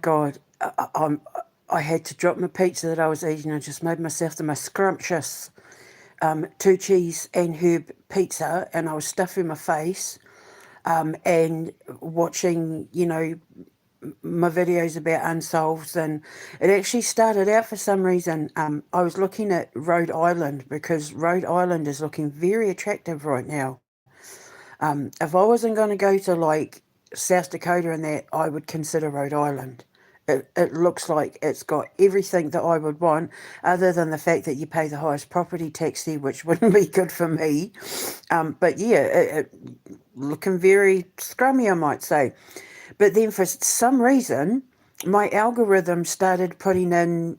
God, I had to drop my pizza that I was eating. I just made myself the most scrumptious 2 cheese and herb pizza, and I was stuffing my face and watching, my videos about unsolved. And it actually started out, for some reason, I was looking at Rhode Island, because Rhode Island is looking very attractive right now. If I wasn't going to go to like South Dakota and that, I would consider Rhode Island. It looks like it's got everything that I would want, other than the fact that you pay the highest property tax there, which wouldn't be good for me. But yeah, it looking very scrummy, I might say. But then for some reason, my algorithm started putting in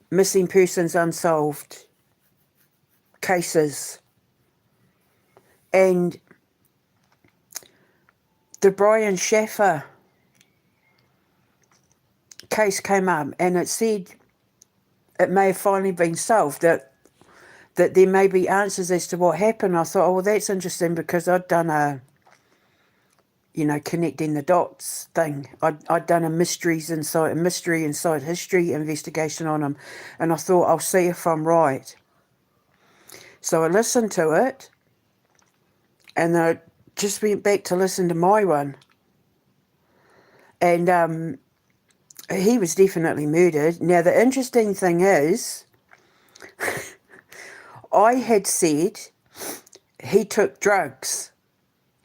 missing persons unsolved cases. And the Brian Shaffer case came up, and it said it may have finally been solved, that there may be answers as to what happened. I thought, oh, well, that's interesting, because I'd done a, connecting the dots thing. I'd done a mystery inside history investigation on him, and I thought, I'll see if I'm right. So I listened to it, and then I just went back to listen to my one. And he was definitely murdered. Now, the interesting thing is, I had said he took drugs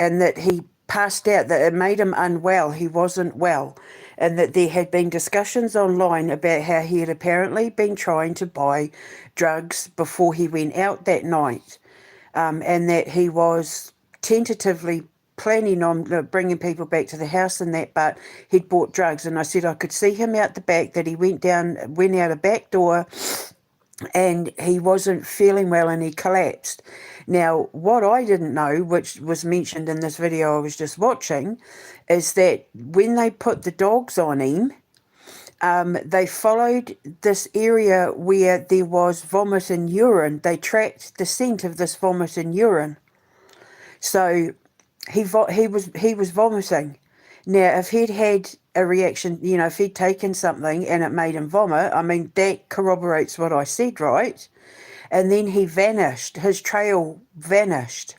and that he passed out, that it made him unwell. He wasn't well. And that there had been discussions online about how he had apparently been trying to buy drugs before he went out that night. And that he was tentatively planning on bringing people back to the house and that, but he'd bought drugs. And I said I could see him out the back, that he went out a back door, and he wasn't feeling well and he collapsed. Now, what I didn't know, which was mentioned in this video I was just watching, is that when they put the dogs on him, they followed this area where there was vomit and urine. They tracked the scent of this vomit and urine. So he was vomiting. Now, if he'd had a reaction, if he'd taken something and it made him vomit, I mean, that corroborates what I said, right? And then he vanished. His trail vanished.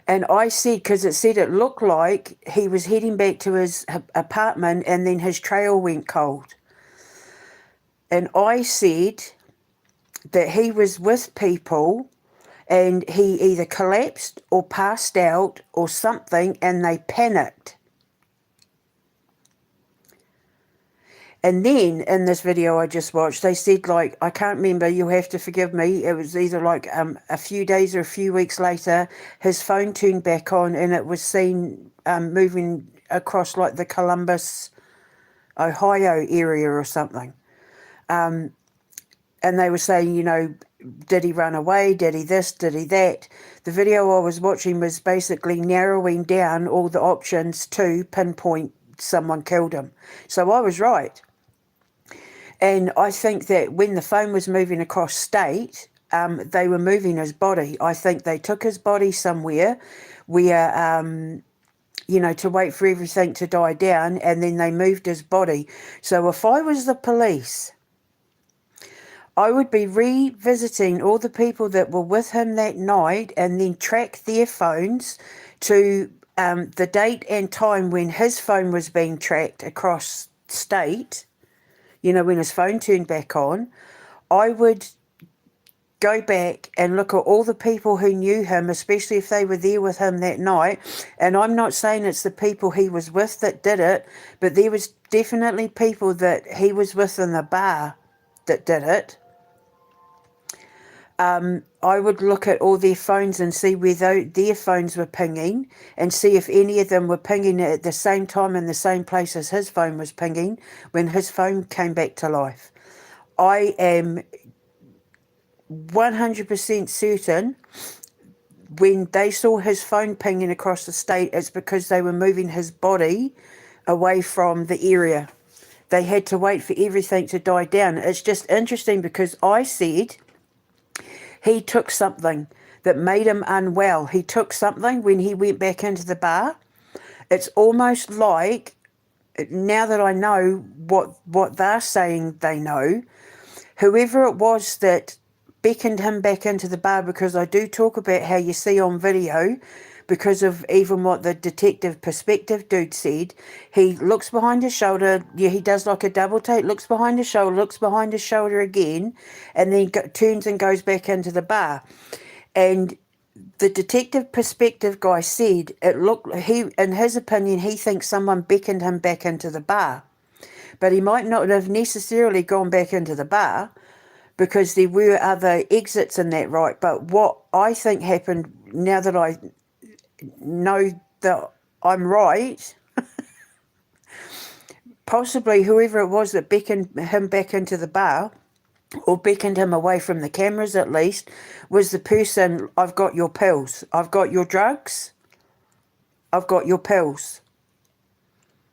And I said, because it said it looked like he was heading back to his apartment, and then his trail went cold. And I said that he was with people, and he either collapsed or passed out or something, and they panicked. And then in this video I just watched, they said, like, I can't remember, you'll have to forgive me, it was either like a few days or a few weeks later, his phone turned back on, and it was seen moving across like the Columbus, Ohio area or something. And they were saying, did he run away? Did he this? Did he that? The video I was watching was basically narrowing down all the options to pinpoint someone killed him. So I was right. And I think that when the phone was moving across state, they were moving his body. I think they took his body somewhere where, to wait for everything to die down, and then they moved his body. So if I was the police, I would be revisiting all the people that were with him that night, and then track their phones to the date and time when his phone was being tracked across state, when his phone turned back on. I would go back and look at all the people who knew him, especially if they were there with him that night. And I'm not saying it's the people he was with that did it, but there was definitely people that he was with in the bar that did it. I would look at all their phones and see where their phones were pinging, and see if any of them were pinging at the same time in the same place as his phone was pinging when his phone came back to life. I am 100% certain when they saw his phone pinging across the state, it's because they were moving his body away from the area. They had to wait for everything to die down. It's just interesting because I said he took something that made him unwell. He took something when he went back into the bar. It's almost like now that I know what they're saying they know, whoever it was that beckoned him back into the bar, because I do talk about how you see on video, because of even what the detective perspective dude said, he looks behind his shoulder, yeah, he does like a double take, looks behind his shoulder, looks behind his shoulder again, and then turns and goes back into the bar. And the detective perspective guy said it looked, in his opinion, he thinks someone beckoned him back into the bar. But he might not have necessarily gone back into the bar, because there were other exits in that, right? But what I think happened, now that I know that I'm right, possibly whoever it was that beckoned him back into the bar, or beckoned him away from the cameras at least, was the person, I've got your pills, I've got your drugs, I've got your pills.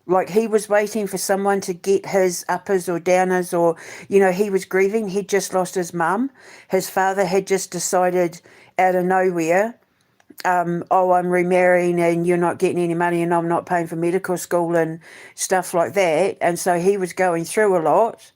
Like he was waiting for someone to get his uppers or downers, or, he was grieving. He'd just lost his mum. His father had just decided out of nowhere, oh, I'm remarrying and you're not getting any money and I'm not paying for medical school and stuff like that. And so he was going through a lot.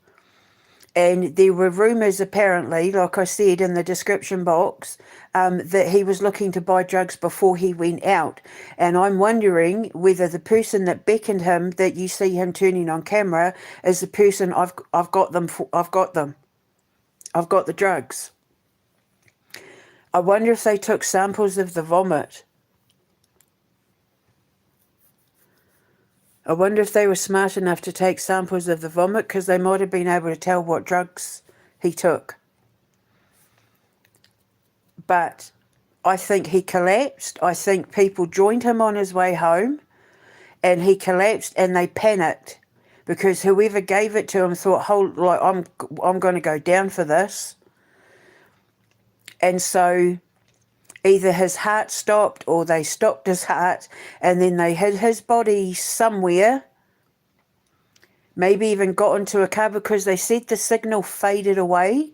And there were rumours, apparently, like I said in the description box, that he was looking to buy drugs before he went out. And I'm wondering whether the person that beckoned him, that you see him turning on camera, is the person I've got them. I've got them. I've got the drugs. I wonder if they took samples of the vomit. I wonder if they were smart enough to take samples of the vomit, because they might have been able to tell what drugs he took. But I think he collapsed. I think people joined him on his way home, and he collapsed, and they panicked, because whoever gave it to him thought, I'm going to go down for this. And so either his heart stopped, or they stopped his heart, and then they hid his body somewhere, maybe even got into a car, because they said the signal faded away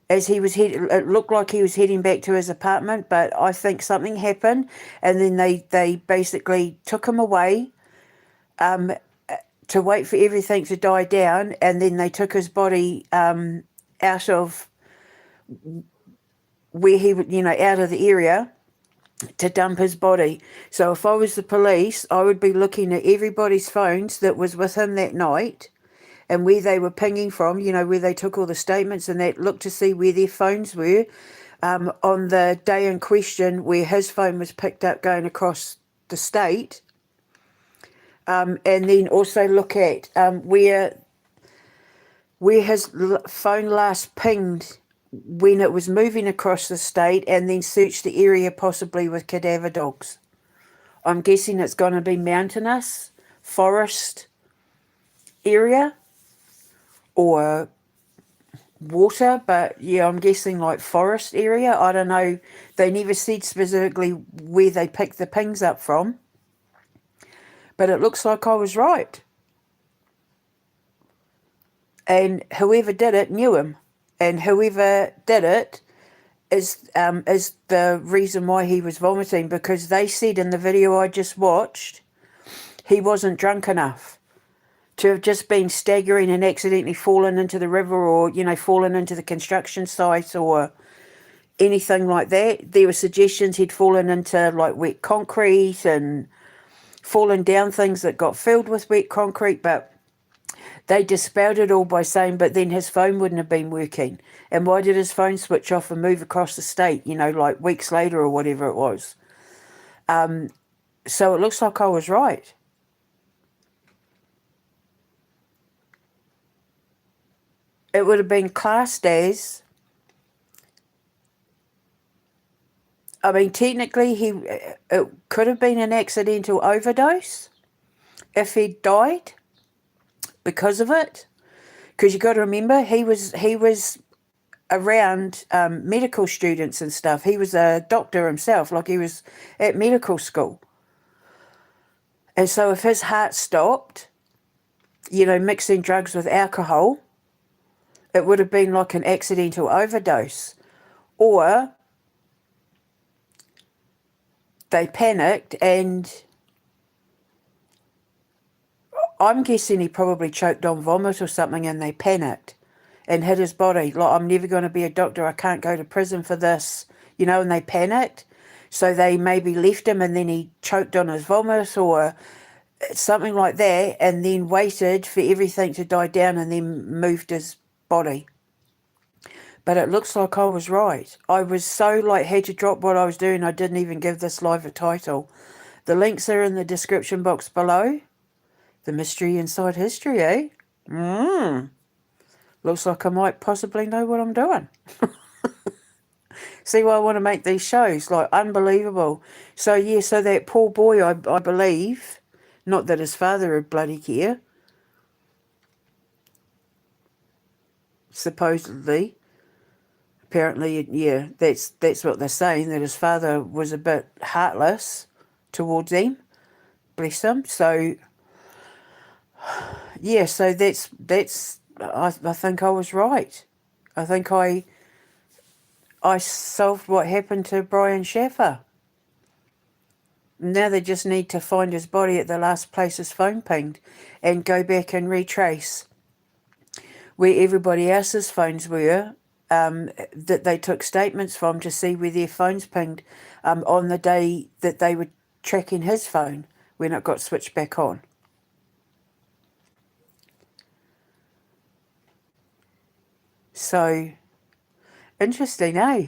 as he was it looked like he was heading back to his apartment. But I think something happened, and then they basically took him away to wait for everything to die down, and then they took his body out of where he, out of the area, to dump his body. So if I was the police, I would be looking at everybody's phones that was with him that night, and where they were pinging from, where they took all the statements and that, look to see where their phones were on the day in question where his phone was picked up going across the state. And then also look at where his phone last pinged when it was moving across the state, and then search the area possibly with cadaver dogs. I'm guessing it's going to be mountainous, forest area, or water, but yeah, I'm guessing like forest area. I don't know. They never said specifically where they picked the pings up from, but it looks like I was right. And whoever did it knew him, and whoever did it is the reason why he was vomiting, because they said in the video I just watched he wasn't drunk enough to have just been staggering and accidentally fallen into the river, or fallen into the construction site or anything like that. There were suggestions he'd fallen into like wet concrete and fallen down things that got filled with wet concrete, but they dispelled it all by saying, but then his phone wouldn't have been working. And why did his phone switch off and move across the state, like weeks later or whatever it was? So it looks like I was right. It would have been classed as, technically it could have been an accidental overdose if he'd died because of it. Because you got to remember, he was around medical students and stuff. He was a doctor himself, like he was at medical school. And so if his heart stopped, mixing drugs with alcohol, it would have been like an accidental overdose. Or they panicked, and I'm guessing he probably choked on vomit or something and they panicked and hit his body. Like, I'm never going to be a doctor. I can't go to prison for this, and they panicked. So they maybe left him and then he choked on his vomit or something like that, and then waited for everything to die down and then moved his body. But it looks like I was right. I was so had to drop what I was doing, I didn't even give this live a title. The links are in the description box below. The mystery inside history, eh? Looks like I might possibly know what I'm doing. See why I want to make these shows, unbelievable. So yeah, so that poor boy, I believe, not that his father would bloody care, supposedly, apparently, yeah, that's what they're saying, that his father was a bit heartless towards him, bless him. So yeah, so that's I think I was right. I think I solved what happened to Brian Shaffer. Now they just need to find his body at the last place his phone pinged and go back and retrace where everybody else's phones were, that they took statements from, to see where their phones pinged on the day that they were tracking his phone when it got switched back on. So, interesting, eh?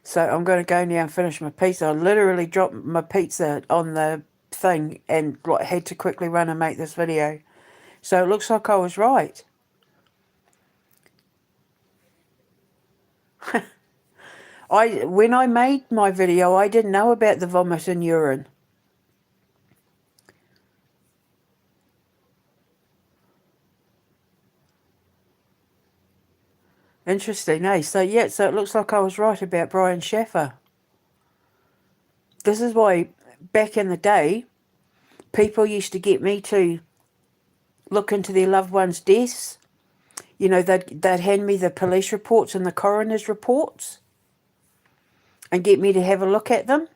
So I'm going to go now and finish my pizza. I literally dropped my pizza on the thing and had to quickly run and make this video. So it looks like I was right. When I made my video, I didn't know about the vomit and urine. Interesting, eh? So yeah, so it looks like I was right about Brian Shaffer. This is why back in the day, people used to get me to look into their loved ones' deaths. They'd hand me the police reports and the coroner's reports and get me to have a look at them.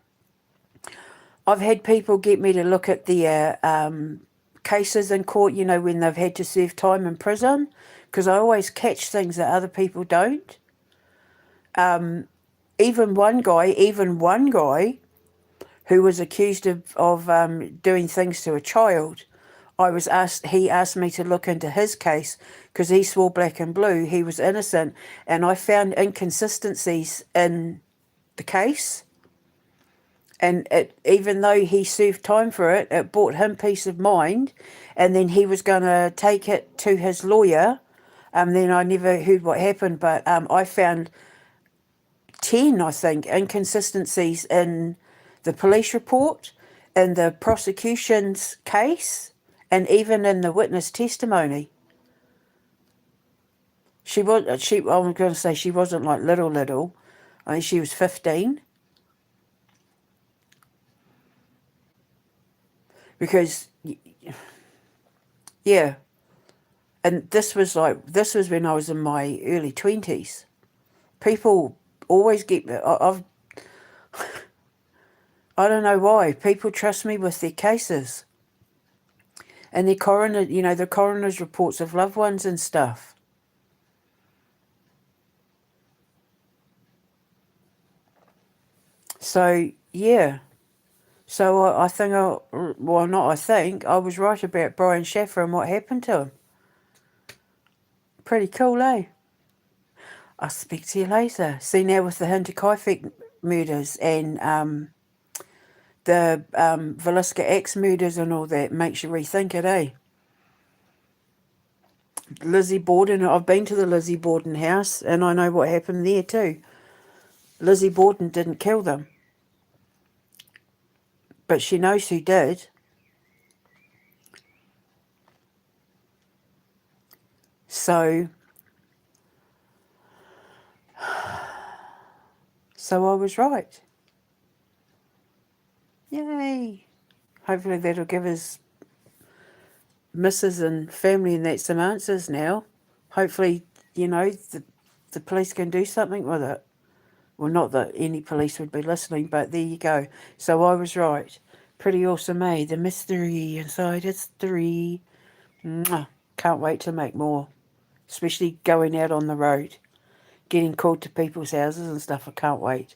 I've had people get me to look at their cases in court, when they've had to serve time in prison, because I always catch things that other people don't. Even one guy who was accused of doing things to a child, he asked me to look into his case because he swore black and blue he was innocent, and I found inconsistencies in the case. And even though he served time for it, it brought him peace of mind. And then he was going to take it to his lawyer. Then I never heard what happened, but I found 10, I think, inconsistencies in the police report, in the prosecution's case, and even in the witness testimony. I'm going to say she wasn't little. I think she was 15. Because, yeah, and this was when I was in my early 20s. People always I don't know why. People trust me with their cases. And the coroner's reports of loved ones and stuff. So, yeah. So I think, I was right about Brian Shaffer and what happened to him. Pretty cool, eh? I'll speak to you later. See, now with the Hinterkaifeck murders and the Velisca Axe murders and all that, makes you rethink it, eh? Lizzie Borden, I've been to the Lizzie Borden house and I know what happened there too. Lizzie Borden didn't kill them, but she knows who did. So I was right. Yay. Hopefully that'll give us missus and family and that some answers now. Hopefully, the police can do something with it. Well, not that any police would be listening, but there you go. So I was right. Pretty awesome, eh? The mystery inside history. Mwah. Can't wait to make more. Especially going out on the road. Getting called to people's houses and stuff. I can't wait.